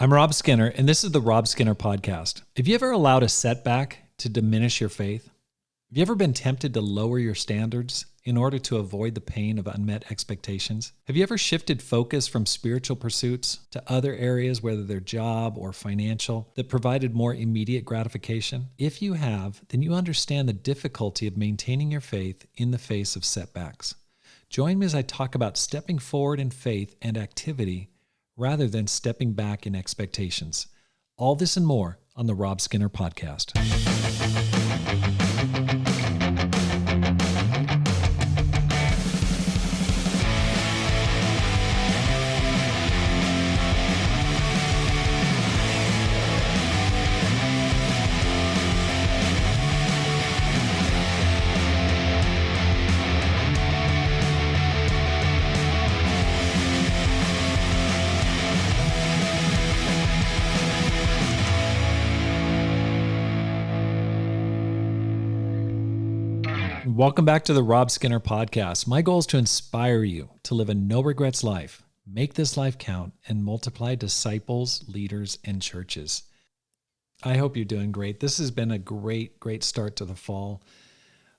I'm Rob Skinner, and this is the Rob Skinner Podcast. Have you ever allowed a setback to diminish your faith? Have you ever been tempted to lower your standards in order to avoid the pain of unmet expectations? Have you ever shifted focus from spiritual pursuits to other areas, whether they're job or financial, that provided more immediate gratification? If you have, then you understand the difficulty of maintaining your faith in the face of setbacks. Join me as I talk about stepping forward in faith and activity rather than stepping back in expectations. All this and more on the Rob Skinner Podcast. Welcome back to the Rob Skinner Podcast. My goal is to inspire you to live a no-regrets life, make this life count, and multiply disciples, leaders, and churches. I hope you're doing great. This has been a great start to the fall.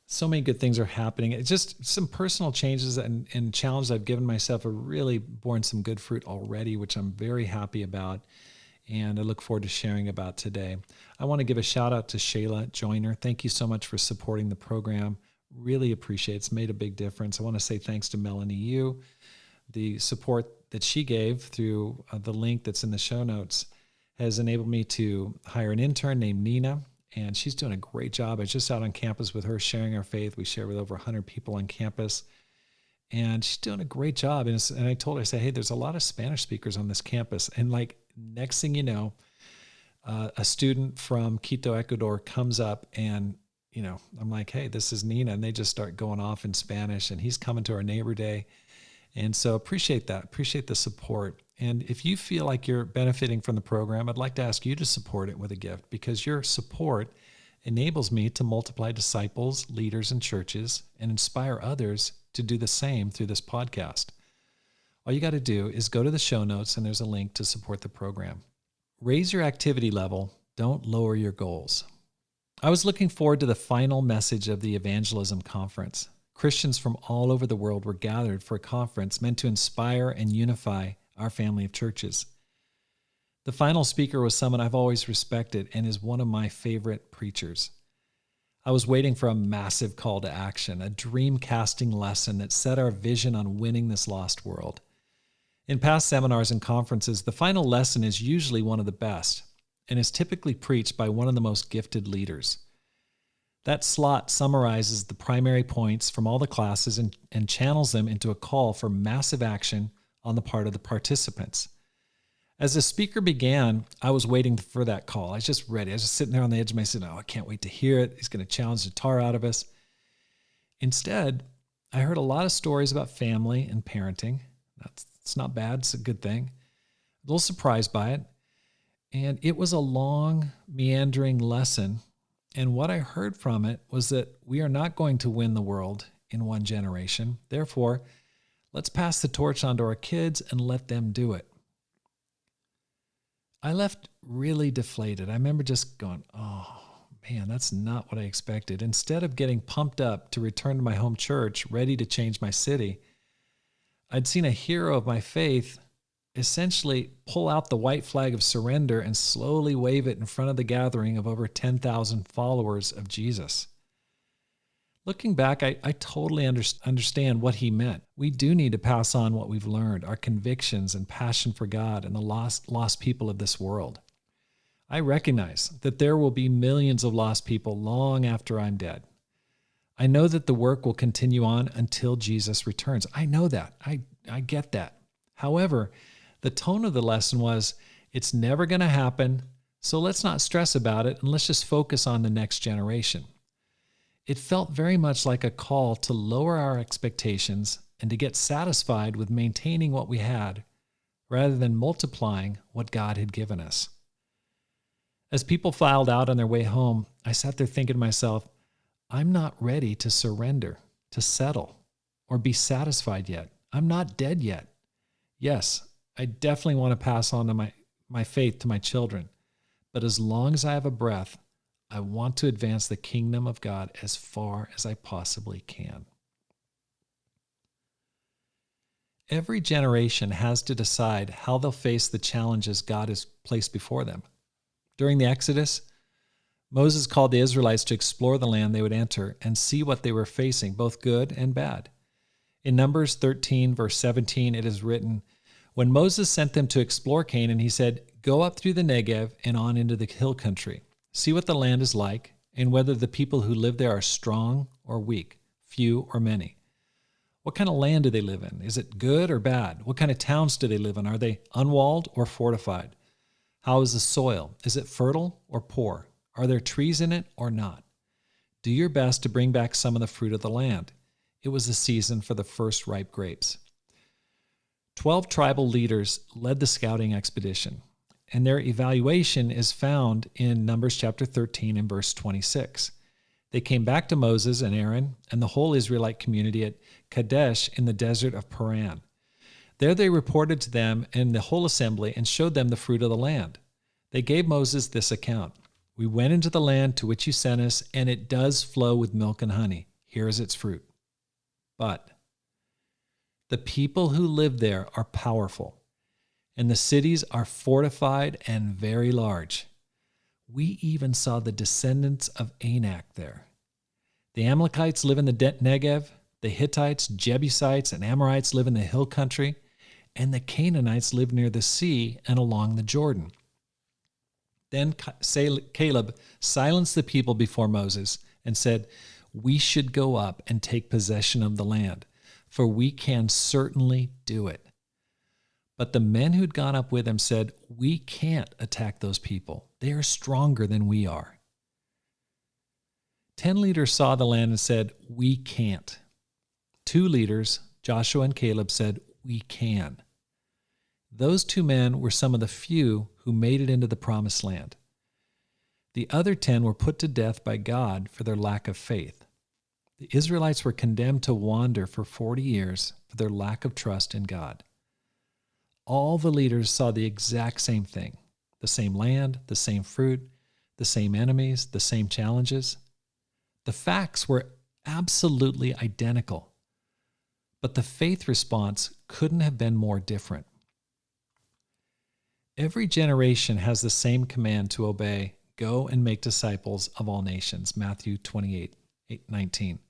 So many good things are happening. It's just some personal changes and challenges I've given myself have really borne some good fruit already, which I'm very happy about, and I look forward to sharing about today. I want to give a shout out to Shayla Joyner. Thank you so much for supporting the program. Really appreciate it. It's made a big difference. I want to say thanks to Melanie Yu. The support that she gave through the link that's in the show notes has enabled me to hire an intern named Nina, and she's doing a great job. I was just out on campus with her sharing our faith. We share with over 100 people on campus, and she's doing a great job. And I told her, I said, hey, there's a lot of Spanish speakers on this campus. And like next thing you know, a student from Quito, Ecuador comes up and I'm like, hey, this is Nina. And they just start going off in Spanish, and he's coming to our Neighbor Day. And so appreciate that. Appreciate the support. And if you feel like you're benefiting from the program, I'd like to ask you to support it with a gift, because your support enables me to multiply disciples, leaders, and churches and inspire others to do the same through this podcast. All you got to do is go to the show notes, and there's a link to support the program. Raise your activity level. Don't lower your goals. I was looking forward to the final message of the evangelism conference. Christians from all over the world were gathered for a conference meant to inspire and unify our family of churches. The final speaker was someone I've always respected and is one of my favorite preachers. I was waiting for a massive call to action, a dream-casting lesson that set our vision on winning this lost world. In past seminars and conferences, the final lesson is usually one of the best, and is typically preached by one of the most gifted leaders. That slot summarizes the primary points from all the classes and channels them into a call for massive action on the part of the participants. As the speaker began, I was waiting for that call. I was just ready. I was just sitting there on the edge of my seat. Oh, I can't wait to hear it. He's going to challenge the tar out of us. Instead, I heard a lot of stories about family and parenting. It's not bad. It's a good thing. A little surprised by it. And it was a long, meandering lesson. And what I heard from it was that we are not going to win the world in one generation. Therefore, let's pass the torch on to our kids and let them do it. I left really deflated. I remember just going, oh man, that's not what I expected. Instead of getting pumped up to return to my home church, ready to change my city, I'd seen a hero of my faith essentially pull out the white flag of surrender and slowly wave it in front of the gathering of over 10,000 followers of Jesus. Looking back, I totally understand what he meant. We do need to pass on what we've learned, our convictions and passion for God and the lost people of this world. I recognize that there will be millions of lost people long after I'm dead. I know that the work will continue on until Jesus returns. I know that. I get that. However, the tone of the lesson was, it's never going to happen, so let's not stress about it and let's just focus on the next generation. It felt very much like a call to lower our expectations and to get satisfied with maintaining what we had rather than multiplying what God had given us. As people filed out on their way home, I sat there thinking to myself, I'm not ready to surrender, to settle, or be satisfied yet. I'm not dead yet. Yes, I definitely want to pass on to my my faith to my children. But as long as I have a breath, I want to advance the kingdom of God as far as I possibly can. Every generation has to decide how they'll face the challenges God has placed before them. During the Exodus, Moses called the Israelites to explore the land they would enter and see what they were facing, both good and bad. In Numbers 13, verse 17, it is written, "When Moses sent them to explore Canaan, he said, 'Go up through the Negev and on into the hill country. See what the land is like, and whether the people who live there are strong or weak, few or many. What kind of land do they live in? Is it good or bad? What kind of towns do they live in? Are they unwalled or fortified? How is the soil? Is it fertile or poor? Are there trees in it or not? Do your best to bring back some of the fruit of the land.' It was the season for the first ripe grapes." 12 tribal leaders led the scouting expedition, and their evaluation is found in Numbers chapter 13 and verse 26. They came back to Moses and Aaron and the whole Israelite community at Kadesh in the desert of Paran. There they reported to them and the whole assembly and showed them the fruit of the land. They gave Moses this account: "We went into the land to which you sent us, and it does flow with milk and honey. Here is its fruit. But the people who live there are powerful, and the cities are fortified and very large. We even saw the descendants of Anak there. The Amalekites live in the Negev, the Hittites, Jebusites, and Amorites live in the hill country, and the Canaanites live near the sea and along the Jordan." Then Caleb silenced the people before Moses and said, "We should go up and take possession of the land, for we can certainly do it." But the men who'd gone up with him said, "We can't attack those people. They are stronger than we are." 10 leaders saw the land and said, "We can't." 2 leaders, Joshua and Caleb, said, "We can." Those 2 men were some of the few who made it into the promised land. The other 10 were put to death by God for their lack of faith. The Israelites were condemned to wander for 40 years for their lack of trust in God. All the leaders saw the exact same thing: the same land, the same fruit, the same enemies, the same challenges. The facts were absolutely identical, but the faith response couldn't have been more different. Every generation has the same command to obey: "Go and make disciples of all nations," Matthew 28:19.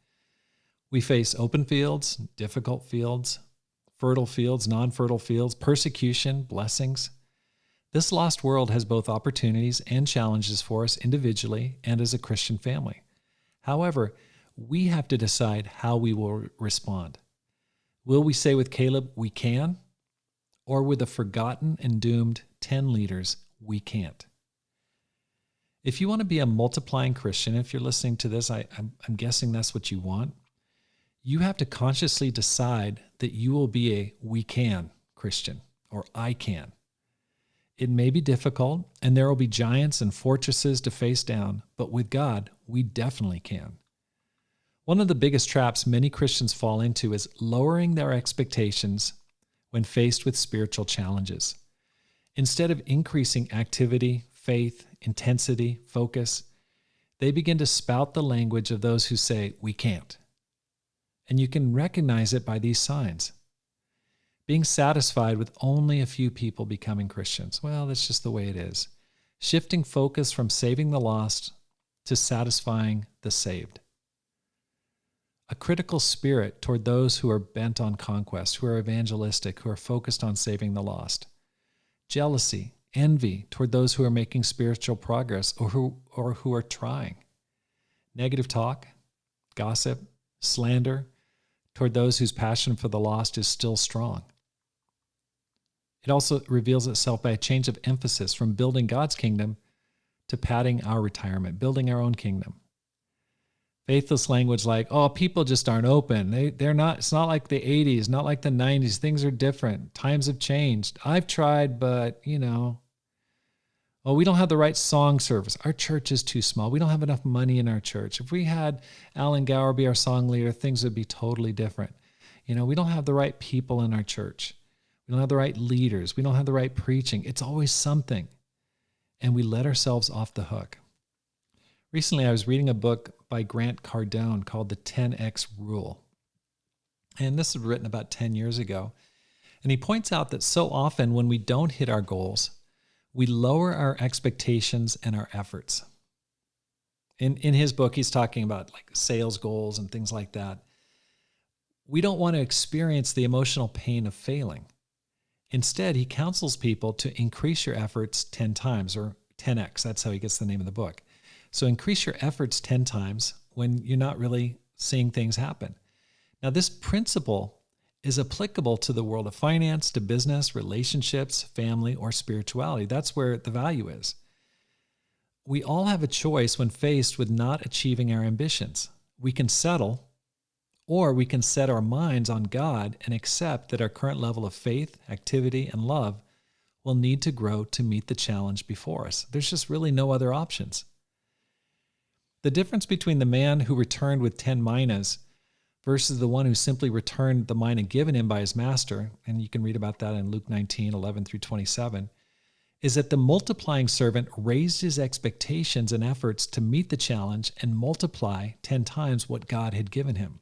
We face open fields, difficult fields, fertile fields, non-fertile fields, persecution, blessings. This lost world has both opportunities and challenges for us individually and as a Christian family. However, we have to decide how we will respond. Will we say with Caleb, "We can," or with the forgotten and doomed 10 leaders, "We can't"? If you want to be a multiplying Christian, if you're listening to this, I'm guessing that's what you want. You have to consciously decide that you will be a "we can" Christian, or "I can." It may be difficult, and there will be giants and fortresses to face down, but with God, we definitely can. One of the biggest traps many Christians fall into is lowering their expectations when faced with spiritual challenges. Instead of increasing activity, faith, intensity, focus, they begin to spout the language of those who say, "We can't." And you can recognize it by these signs. Being satisfied with only a few people becoming Christians. Well, that's just the way it is. Shifting focus from saving the lost to satisfying the saved. A critical spirit toward those who are bent on conquest, who are evangelistic, who are focused on saving the lost. Jealousy, envy toward those who are making spiritual progress or who are trying. Negative talk, gossip, slander toward those whose passion for the lost is still strong. It also reveals itself by a change of emphasis from building God's kingdom to padding our retirement, building our own kingdom. Faithless language like, "Oh, people just aren't open. They're not. It's not like the 80s, not like the 90s. Things are different. Times have changed. I've tried, but, oh, we don't have the right song service. Our church is too small. We don't have enough money in our church. If we had Alan Gower be our song leader, things would be totally different. We don't have the right people in our church. We don't have the right leaders. We don't have the right preaching. It's always something. And we let ourselves off the hook. Recently, I was reading a book by Grant Cardone called The 10X Rule. And this was written about 10 years ago. And he points out that so often when we don't hit our goals, we lower our expectations and our efforts. In his book, he's talking about like sales goals and things like that. We don't want to experience the emotional pain of failing. Instead, he counsels people to increase your efforts 10 times, or 10x. That's how he gets the name of the book. So increase your efforts 10 times when you're not really seeing things happen. Now, this principle is applicable to the world of finance, to business, relationships, family, or spirituality. That's where the value is. We all have a choice when faced with not achieving our ambitions. We can settle, or we can set our minds on God and accept that our current level of faith, activity, and love will need to grow to meet the challenge before us. There's just really no other options. The difference between the man who returned with 10 minas versus the one who simply returned the mina given him by his master, and you can read about that in Luke 19:11 through 27, is that the multiplying servant raised his expectations and efforts to meet the challenge and multiply 10 times what God had given him.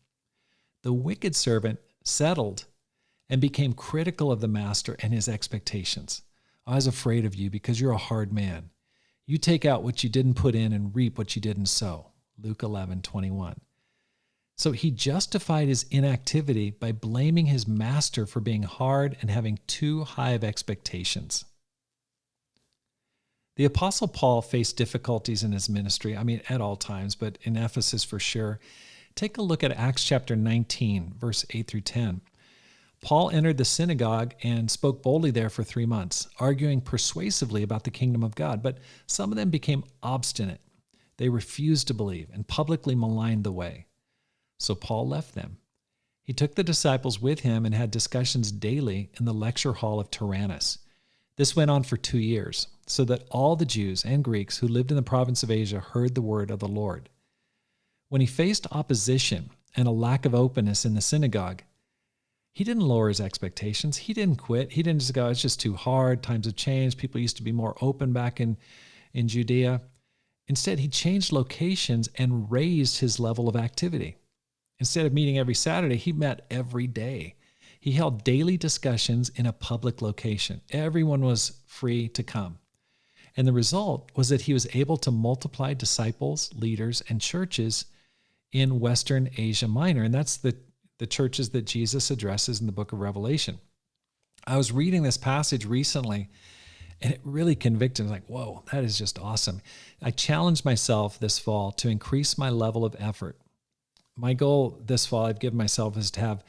The wicked servant settled and became critical of the master and his expectations. I was afraid of you because you're a hard man. You take out what you didn't put in and reap what you didn't sow. Luke 11:21. So he justified his inactivity by blaming his master for being hard and having too high of expectations. The Apostle Paul faced difficulties in his ministry, at all times, but in Ephesus for sure. Take a look at Acts chapter 19, verse 8 through 10. Paul entered the synagogue and spoke boldly there for 3 months, arguing persuasively about the kingdom of God. But some of them became obstinate. They refused to believe and publicly maligned the way. So Paul left them. He took the disciples with him and had discussions daily in the lecture hall of Tyrannus. This went on for 2 years, so that all the Jews and Greeks who lived in the province of Asia heard the word of the Lord. When he faced opposition and a lack of openness in the synagogue, he didn't lower his expectations. He didn't quit. He didn't just go, it's just too hard. Times have changed. People used to be more open back in Judea. Instead, he changed locations and raised his level of activity. Instead of meeting every Saturday, he met every day. He held daily discussions in a public location. Everyone was free to come. And the result was that he was able to multiply disciples, leaders, and churches in Western Asia Minor. And that's the churches that Jesus addresses in the book of Revelation. I was reading this passage recently, and it really convicted me. Like, whoa, that is just awesome. I challenged myself this fall to increase my level of effort. My goal this fall I've given myself is to have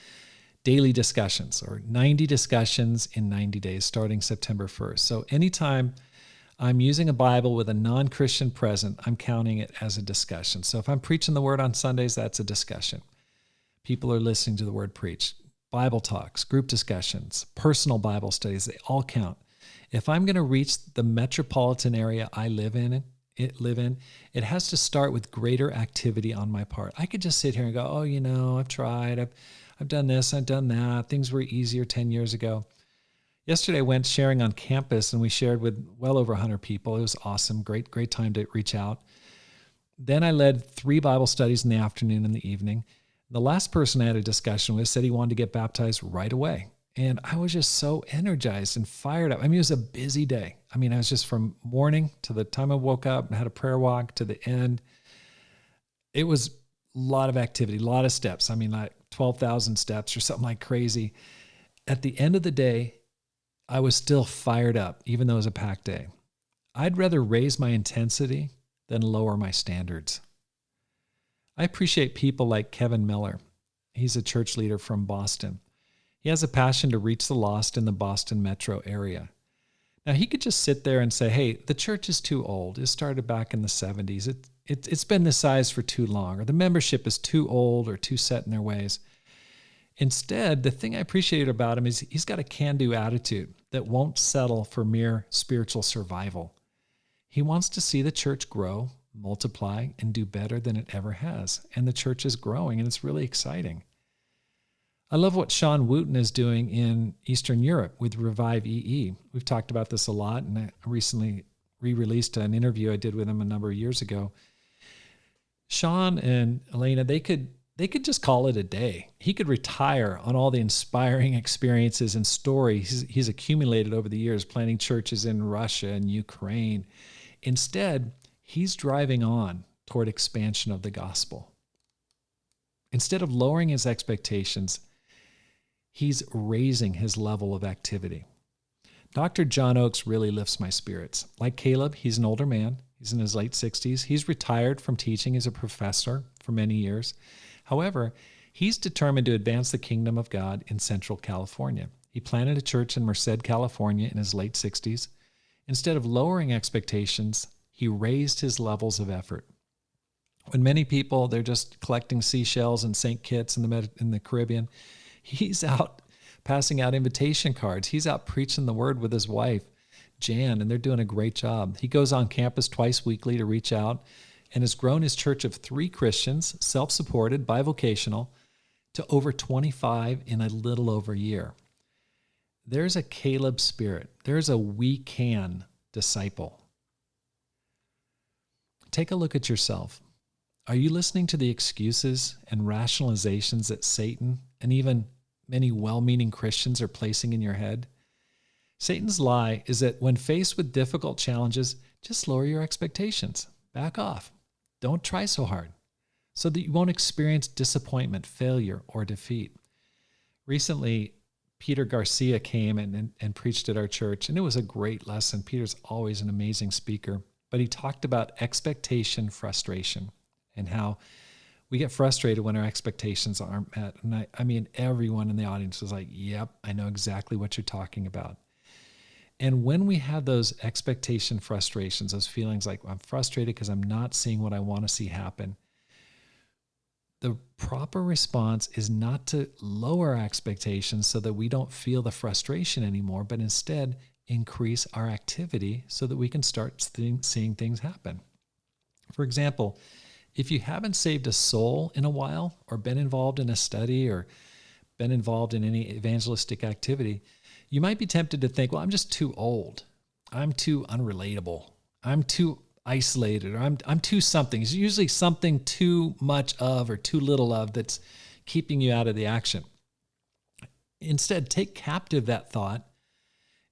daily discussions, or 90 discussions in 90 days, starting September 1st. So anytime I'm using a Bible with a non-Christian present, I'm counting it as a discussion. So if I'm preaching the word on Sundays, that's a discussion. People are listening to the word preached. Bible talks, group discussions, personal Bible studies, they all count. If I'm going to reach the metropolitan area I live in, it has to start with greater activity on my part. I could just sit here and go, I've tried, I've done this, I've done that. Things were easier 10 years ago. Yesterday I went sharing on campus, and we shared with well over 100 people. It was awesome. Great time to reach out. Then I led 3 Bible studies in the afternoon and the evening. The last person I had a discussion with said he wanted to get baptized right away. And I was just so energized and fired up. It was a busy day. I was just from morning to the time I woke up and had a prayer walk to the end. It was a lot of activity, a lot of steps. Like 12,000 steps or something like crazy. At the end of the day, I was still fired up, even though it was a packed day. I'd rather raise my intensity than lower my standards. I appreciate people like Kevin Miller. He's a church leader from Boston. He has a passion to reach the lost in the Boston metro area. Now, he could just sit there and say, hey, the church is too old. It started back in the 70s. It's been this size for too long, or the membership is too old or too set in their ways. Instead, the thing I appreciate about him is he's got a can-do attitude that won't settle for mere spiritual survival. He wants to see the church grow, multiply, and do better than it ever has. And the church is growing, and it's really exciting. I love what Sean Wooten is doing in Eastern Europe with Revive EE. We've talked about this a lot, and I recently re-released an interview I did with him a number of years ago. Sean and Elena, they could just call it a day. He could retire on all the inspiring experiences and stories he's accumulated over the years, planting churches in Russia and Ukraine. Instead, he's driving on toward expansion of the gospel. Instead of lowering his expectations, he's raising his level of activity. Dr. John Oakes really lifts my spirits. Like Caleb, he's an older man. He's in his late 60s. He's retired from teaching as a professor for many years. However, he's determined to advance the kingdom of God in Central California. He planted a church in Merced, California in his late 60s. Instead of lowering expectations, he raised his levels of effort. When many people, they're just collecting seashells and St. Kitts in the Caribbean, he's out passing out invitation cards. He's out preaching the word with his wife, Jan, and they're doing a great job. He goes on campus twice weekly to reach out and has grown his church of 3 Christians, self-supported, bivocational, to over 25 in a little over a year. There's a Caleb spirit. There's a we can disciple. Take a look at yourself. Are you listening to the excuses and rationalizations that Satan and even many well-meaning Christians are placing in your head? Satan's lie is that when faced with difficult challenges, just lower your expectations. Back off. Don't try so hard so that you won't experience disappointment, failure, or defeat. Recently, Peter Garcia came and preached at our church, and it was a great lesson. Peter's always an amazing speaker, but he talked about expectation frustration and how we get frustrated when our expectations aren't met. And I mean, everyone in the audience was like, yep, I know exactly what you're talking about. And when we have those expectation frustrations, those feelings like I'm frustrated because I'm not seeing what I want to see happen, the proper response is not to lower our expectations so that we don't feel the frustration anymore, but instead increase our activity so that we can start seeing things happen. For example, if you haven't saved a soul in a while or been involved in a study or been involved in any evangelistic activity, you might be tempted to think, well, I'm just too old. I'm too unrelatable. I'm too isolated, or I'm too something. It's usually something too much of or too little of that's keeping you out of the action. Instead, take captive that thought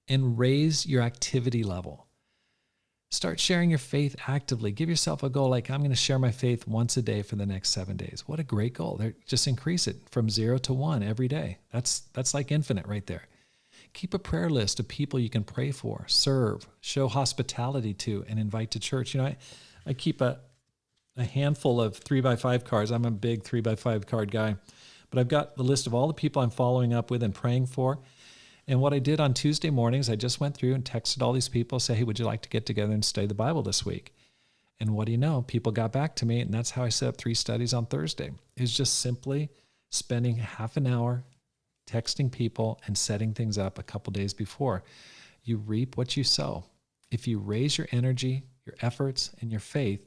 and raise your activity level. Start sharing your faith actively. Give yourself a goal like, I'm going to share my faith once a day for the next 7 days. What a great goal. Just increase it from 0 to 1 every day. That's like infinite right there. Keep a prayer list of people you can pray for, serve, show hospitality to, and invite to church. You know, I keep a handful of 3x5 cards. I'm a big 3x5 card guy, but I've got the list of all the people I'm following up with and praying for. And what I did on Tuesday mornings, I just went through and texted all these people, say, hey, would you like to get together and study the Bible this week? And what do you know? People got back to me, and that's how I set up 3 studies on Thursday. It's just simply spending half an hour texting people and setting things up a couple days before. You reap what you sow. If you raise your energy, your efforts, and your faith,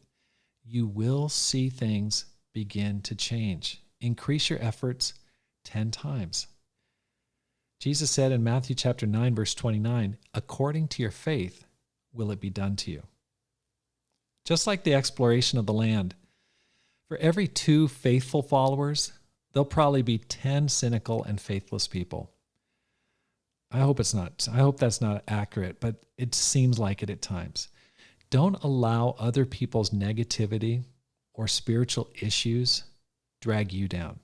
you will see things begin to change. Increase your efforts 10 times. Jesus said in Matthew chapter 9, verse 29, according to your faith will it be done to you. Just like the exploration of the land, for every 2 faithful followers, there'll probably be 10 cynical and faithless people. I hope that's not accurate, but it seems like it at times. Don't allow other people's negativity or spiritual issues drag you down.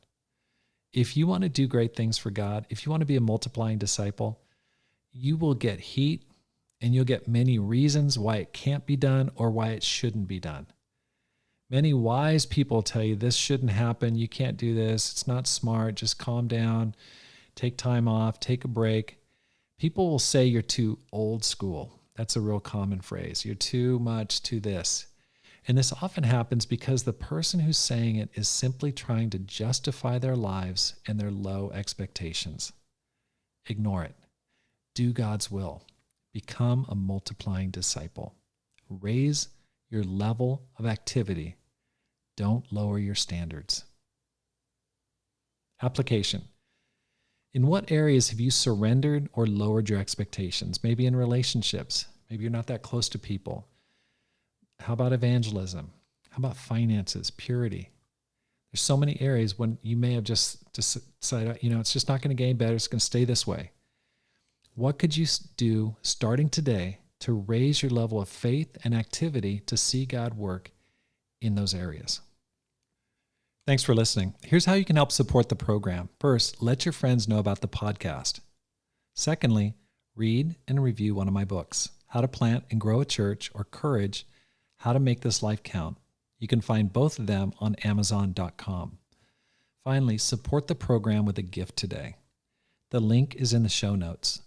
If you want to do great things for God, if you want to be a multiplying disciple, you will get heat and you'll get many reasons why it can't be done or why it shouldn't be done. Many wise people tell you this shouldn't happen, you can't do this, it's not smart, just calm down, take time off, take a break. People will say you're too old school. That's a real common phrase. You're too much to this. And this often happens because the person who's saying it is simply trying to justify their lives and their low expectations. Ignore it. Do God's will. Become a multiplying disciple. Raise your level of activity. Don't lower your standards. Application. In what areas have you surrendered or lowered your expectations? Maybe in relationships. Maybe you're not that close to people. How about evangelism? How about finances, purity? There's so many areas when you may have just decided, it's just not going to get any better. It's going to stay this way. What could you do starting today to raise your level of faith and activity to see God work in those areas? Thanks for listening. Here's how you can help support the program. First, let your friends know about the podcast. Secondly, read and review one of my books, How to Plant and Grow a Church, or Courage, How to Make This Life Count. You can find both of them on Amazon.com. Finally, support the program with a gift today. The link is in the show notes.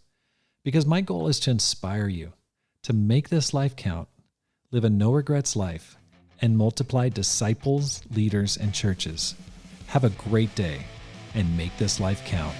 Because my goal is to inspire you to make this life count, live a no-regrets life, and multiply disciples, leaders, and churches. Have a great day and make this life count.